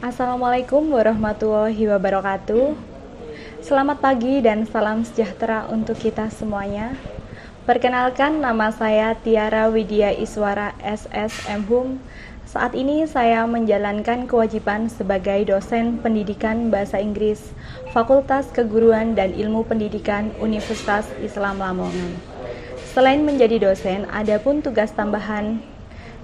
Assalamualaikum warahmatullahi wabarakatuh. Selamat pagi dan salam sejahtera untuk kita semuanya. Perkenalkan, nama saya Tiara Widya Iswara SSM Hum. Saat ini saya menjalankan kewajiban sebagai dosen pendidikan bahasa Inggris Fakultas Keguruan dan Ilmu Pendidikan Universitas Islam Lamongan. Selain menjadi dosen, ada pun tugas tambahan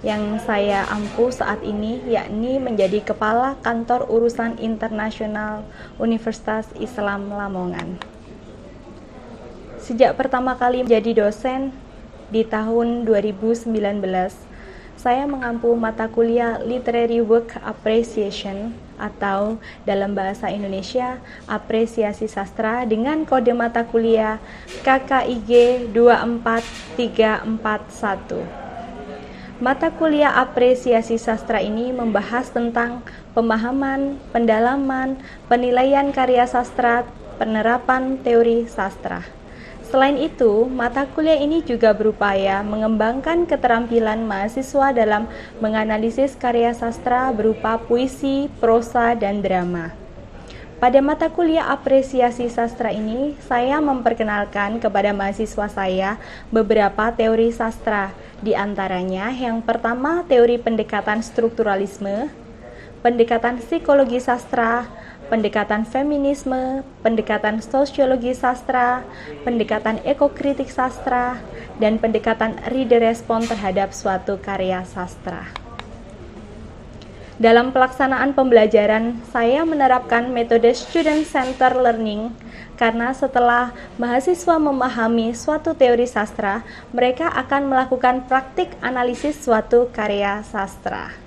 yang saya ampuh saat ini, yakni menjadi Kepala Kantor Urusan Internasional Universitas Islam Lamongan. Sejak pertama kali menjadi dosen di tahun 2019, saya mengampu mata kuliah Literary Work Appreciation atau dalam bahasa Indonesia Apresiasi Sastra dengan kode mata kuliah KKIG 24341. Mata kuliah apresiasi sastra ini membahas tentang pemahaman, pendalaman, penilaian karya sastra, penerapan teori sastra. Selain itu, mata kuliah ini juga berupaya mengembangkan keterampilan mahasiswa dalam menganalisis karya sastra berupa puisi, prosa, dan drama. Pada mata kuliah apresiasi sastra ini, saya memperkenalkan kepada mahasiswa saya beberapa teori sastra. Di antaranya, yang pertama teori pendekatan strukturalisme, pendekatan psikologi sastra, pendekatan feminisme, pendekatan sosiologi sastra, pendekatan ekokritik sastra, dan pendekatan reader respon terhadap suatu karya sastra. Dalam pelaksanaan pembelajaran, saya menerapkan metode student center learning karena setelah mahasiswa memahami suatu teori sastra, mereka akan melakukan praktik analisis suatu karya sastra.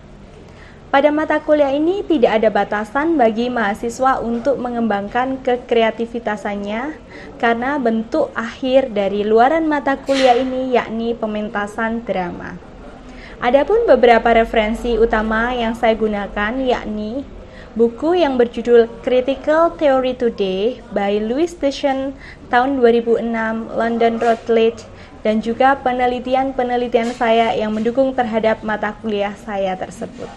Pada mata kuliah ini tidak ada batasan bagi mahasiswa untuk mengembangkan kekreativitasannya karena bentuk akhir dari luaran mata kuliah ini yakni pementasan drama. Adapun beberapa referensi utama yang saya gunakan yakni buku yang berjudul Critical Theory Today by Louis Station tahun 2006 London Routledge dan juga penelitian-penelitian saya yang mendukung terhadap mata kuliah saya tersebut.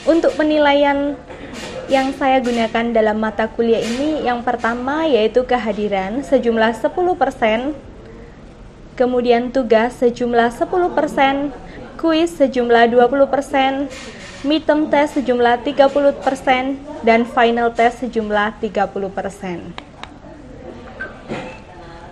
Untuk penilaian yang saya gunakan dalam mata kuliah ini yang pertama yaitu kehadiran sejumlah 10%, kemudian tugas sejumlah 10%, kuis sejumlah 20%, midterm test sejumlah 30%, dan final test sejumlah 30%.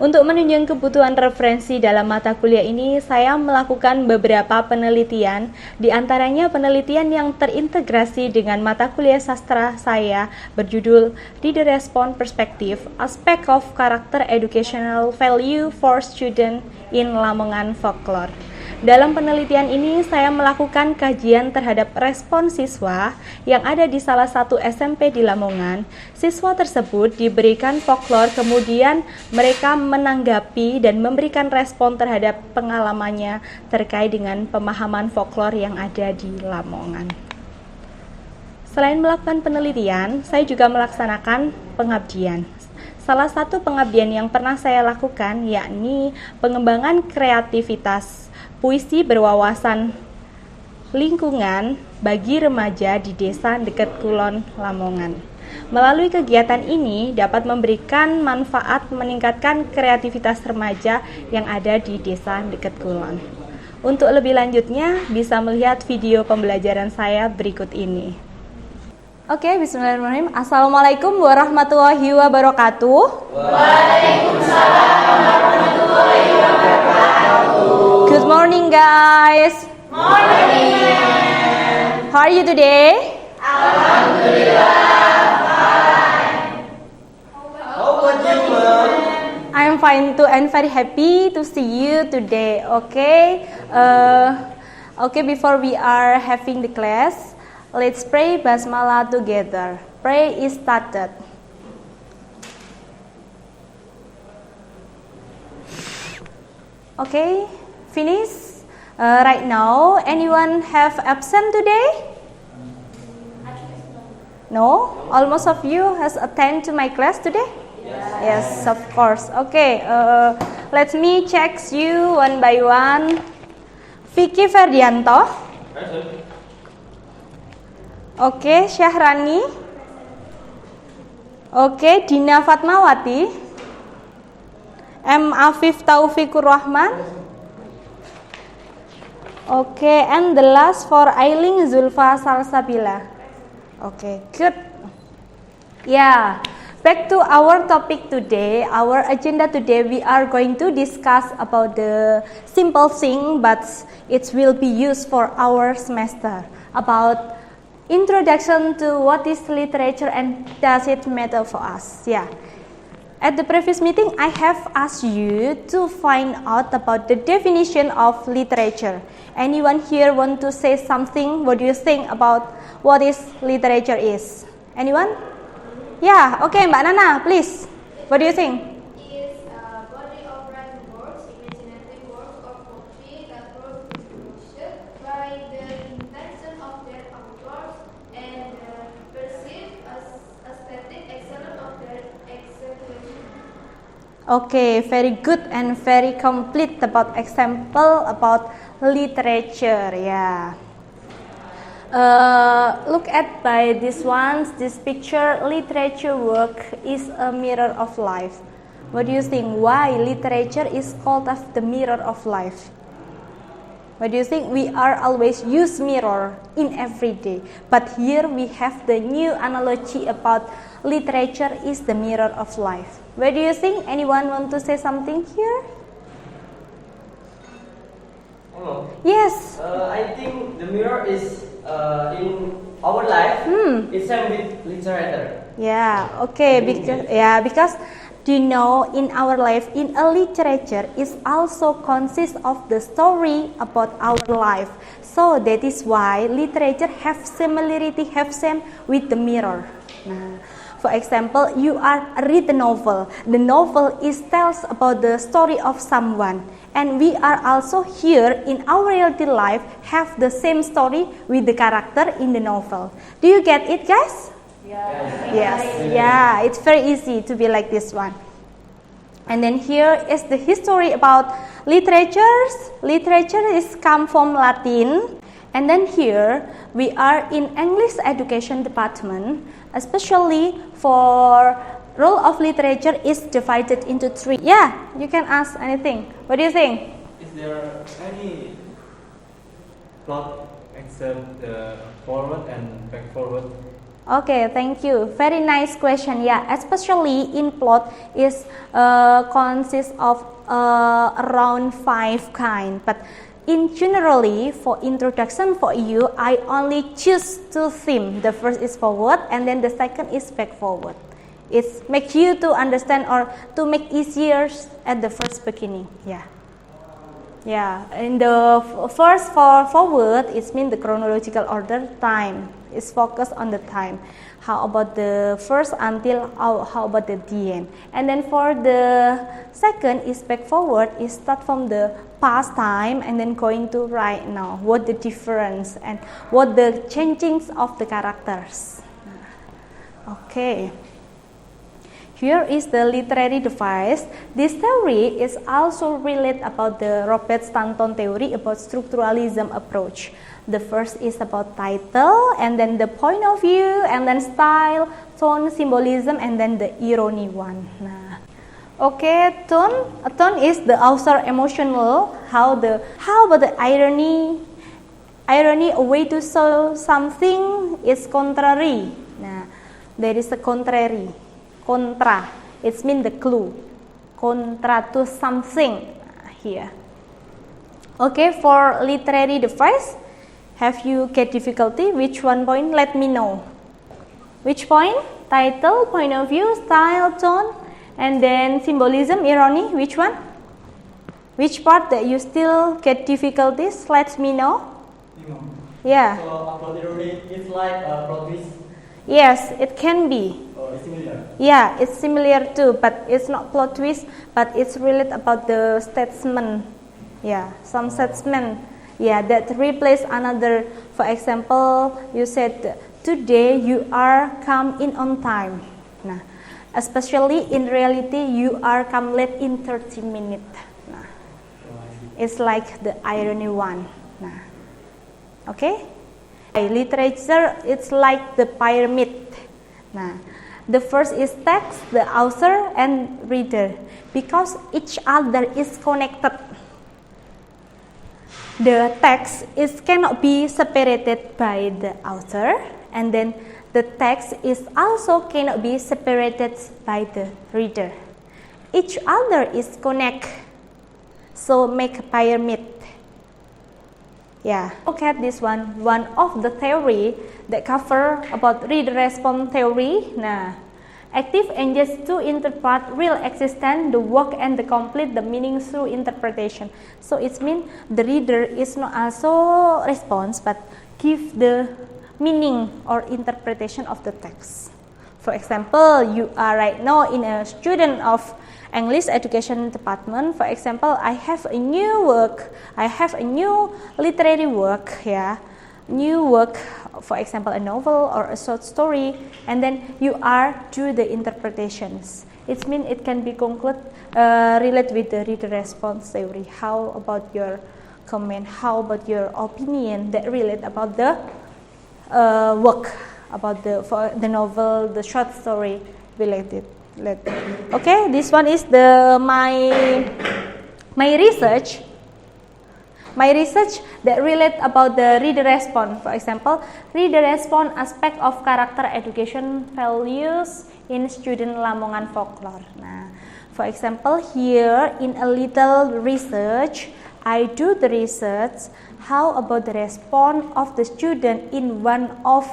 Untuk menunjang kebutuhan referensi dalam mata kuliah ini, saya melakukan beberapa penelitian, di antaranya penelitian yang terintegrasi dengan mata kuliah sastra saya berjudul Reader Response Perspective, Aspect of Character Educational Value for Student in Lamongan Folklore. Dalam penelitian ini, saya melakukan kajian terhadap respon siswa yang ada di salah satu SMP di Lamongan. Siswa tersebut diberikan folklore, kemudian mereka menanggapi dan memberikan respon terhadap pengalamannya terkait dengan pemahaman folklore yang ada di Lamongan. Selain melakukan penelitian, saya juga melaksanakan pengabdian. Salah satu pengabdian yang pernah saya lakukan yakni pengembangan kreativitas puisi berwawasan lingkungan bagi remaja di desa dekat Kulon, Lamongan. Melalui kegiatan ini dapat memberikan manfaat meningkatkan kreativitas remaja yang ada di desa dekat Kulon. Untuk lebih lanjutnya bisa melihat video pembelajaran saya berikut ini. Oke, bismillahirrahmanirrahim. Assalamualaikum warahmatullahi wabarakatuh. Waalaikumsalam warahmatullahi wabarakatuh. Good morning, guys. Morning. How are you today? Alhamdulillah, fine. How about you, Mom? I'm fine too and very happy to see you today. Okay. Before we are having the class, let's pray Basmalah together. Pray is started. Okay, finish. Right now, anyone have absent today? No? Almost of you has attend to my class today? Yes, of course. Okay, let me check you one by one. Vicky Ferdianto. Oke, Syahrani. Oke, Dina Fatmawati. M. Afif Taufikur Rahman. Oke, and the last for Ailing Zulfa Salsabila. Oke, good. Yeah, back to our topic today, our agenda today. We are going to discuss about the simple thing, but it will be used for our semester, about introduction to what is literature and does it matter for us. Yeah. At the previous meeting, I have asked you to find out about the definition of literature. Anyone here want to say something? What do you think about what is literature is? Anyone? Yeah, okay, Mbak Nana, please. What do you think? Is a body of written works, imaginative works, or poetry that were distributed by the intention of their authors and perceived as aesthetic excellence of their execution. Okay, very good and very complete about example about literature. Yeah. Look at by this ones, this picture, literature work is a mirror of life. What do you think? Why literature is called as the mirror of life? What do you think? We are always use mirror in every day, but here we have the new analogy about literature is the mirror of life. What do you think? Anyone want to say something here? Hello. Yes. I think the mirror is in our life. It's same with literature. Yeah, okay, because do you know in our life, in a literature is also consists of the story about our life. So that is why literature have similarity, have same with the mirror. For example, you are read a novel. The novel is tells about the story of someone. And we are also here in our reality life have the same story with the character in the novel. Do you get it, guys? Yes. Yeah, it's very easy to be like this one. And then here is the history about literatures. Literature is come from Latin. And then here we are in English education department, especially for role of literature is divided into 3. Yeah, you can ask anything. What do you think? Is there any plot except the forward and back forward? Okay, thank you. Very nice question. Yeah, especially in plot is consists of around 5 kind. But in generally for introduction for you, I only choose 2 themes. The first is forward, and then the second is back forward. It makes you to understand or to make easier at the first beginning. Yeah. Yeah. In the first for forward, it means the chronological order time. It's focused on the time. How about the first until how about the end? And then for the second is back forward. It start from the past time and then going to right now. What the difference and what the changings of the characters. Okay. Here is the literary device. This theory is also related about the Robert Stanton theory about structuralism approach. The first is about title, and then the point of view, and then style, tone, symbolism, and then the irony one. Okay, tone is the author emotional. How about the irony? Irony, a way to show something is contrary. There is a contrary. Contra, it means the clue. Contra to something here. Okay, for literary device, have you get difficulty? Which one point? Let me know. Which point? Title, point of view, style, tone, and then symbolism, irony. Which one? Which part that you still get difficulties? Let me know. Yeah. So about irony, it's like a plot twist. Yes, it can be. It's similar. Yeah, it's similar too, but it's not plot twist, but it's related about the statement. Yeah, some statement. Yeah, that replace another. For example, you said today you are come in on time. Nah, especially in reality you are come late in 30 minutes. Nah, it's like the irony one. Nah, okay. Literature, it's like the pyramid. Nah, the first is text, the author, and reader, because each other is connected. The text cannot be separated by the author, and then the text is also cannot be separated by the reader. Each other is connect, so make a pyramid. Yeah, look at this one. One of the theory that cover about reader-response theory. Nah, active engage to interpret real existence, the work, and the complete the meaning through interpretation. So it means the reader is not also response, but give the meaning or interpretation of the text. For example, you are right now in a student of English education department. For example, I have a new work, I have a new literary work, new work, for example, a novel or a short story, and then you are do the interpretations. It means it can be relate with the reader response theory. How about your comment? How about your opinion that relate about the work, about the novel, the short story related. Okay, this one is my research that relate about the reader response. For example, reader response aspect of character education values in student Lamongan folklore. Nah, for example, here in a little research, I do the research how about the response of the student in one of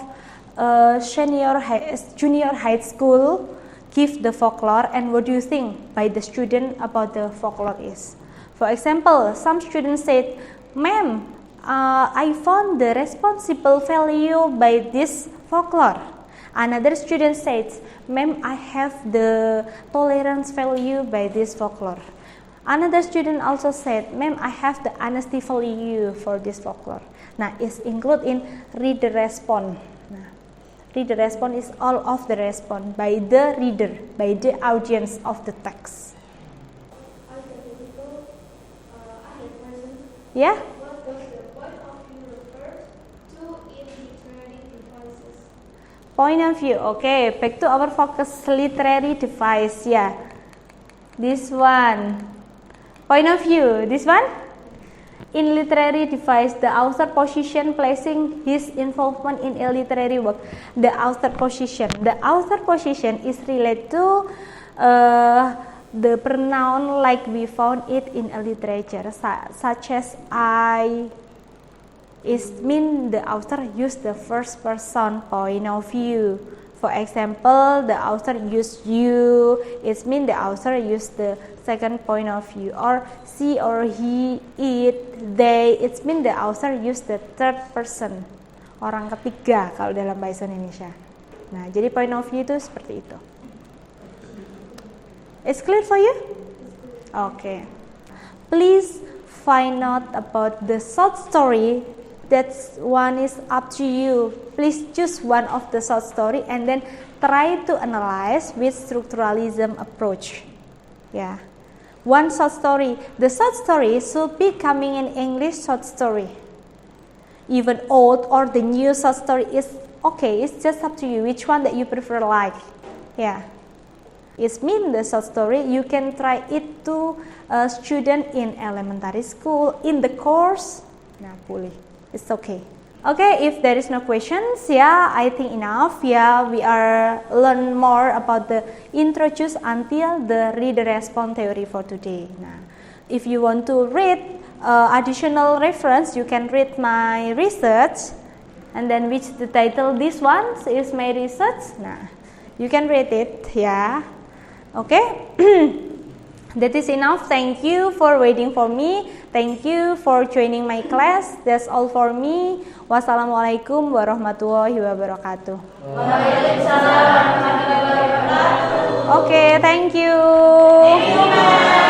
junior high school give the folklore, and what do you think by the student about the folklore is. For example, some students said, "Ma'am, I found the responsible value by this folklore." Another student said, "Ma'am, I have the tolerance value by this folklore." Another student also said, "Ma'am, I have the honesty value for this folklore." Nah, it's included in reader response. Reader response is all of the response by the reader, by the audience of the text. Yeah? What does the point of view refer to in literary devices? Point of view. Okay, back to our focus literary device. Yeah, this one. Point of view. This one. In literary device, the author position placing his involvement in a literary work. The author position. The author position is related to the pronoun like we found it in a literature, such as I. It means the author used the first person point of view. For example, the author used you. It means the author used the second point of view. Or she or he, it, they. It means the author used the third person. Orang ketiga kalau dalam bahasa Indonesia. Nah, jadi point of view itu seperti itu. It's clear for you? Okay. Please find out about the short story. That one is up to you. Please choose one of the short story and then try to analyze with structuralism approach. Yeah. One short story. The short story should be coming in English short story. Even old or the new short story is okay. It's just up to you which one that you prefer like. Yeah. It means the short story you can try it to a student in elementary school in the course. Nah, boleh. It's okay. Okay, if there is no questions, yeah, I think enough. Yeah, we are learn more about the introduce until the reader response theory for today. Nah, if you want to read additional reference, you can read my research, and then which the title this one is my research. Nah, you can read it. Yeah, okay. That is enough. Thank you for waiting for me. Thank you for joining my class. That's all for me. Wassalamualaikum warahmatullahi wabarakatuh. Waalaikumsalam warahmatullahi wabarakatuh. Okay, thank you. Thank you, Ma'am.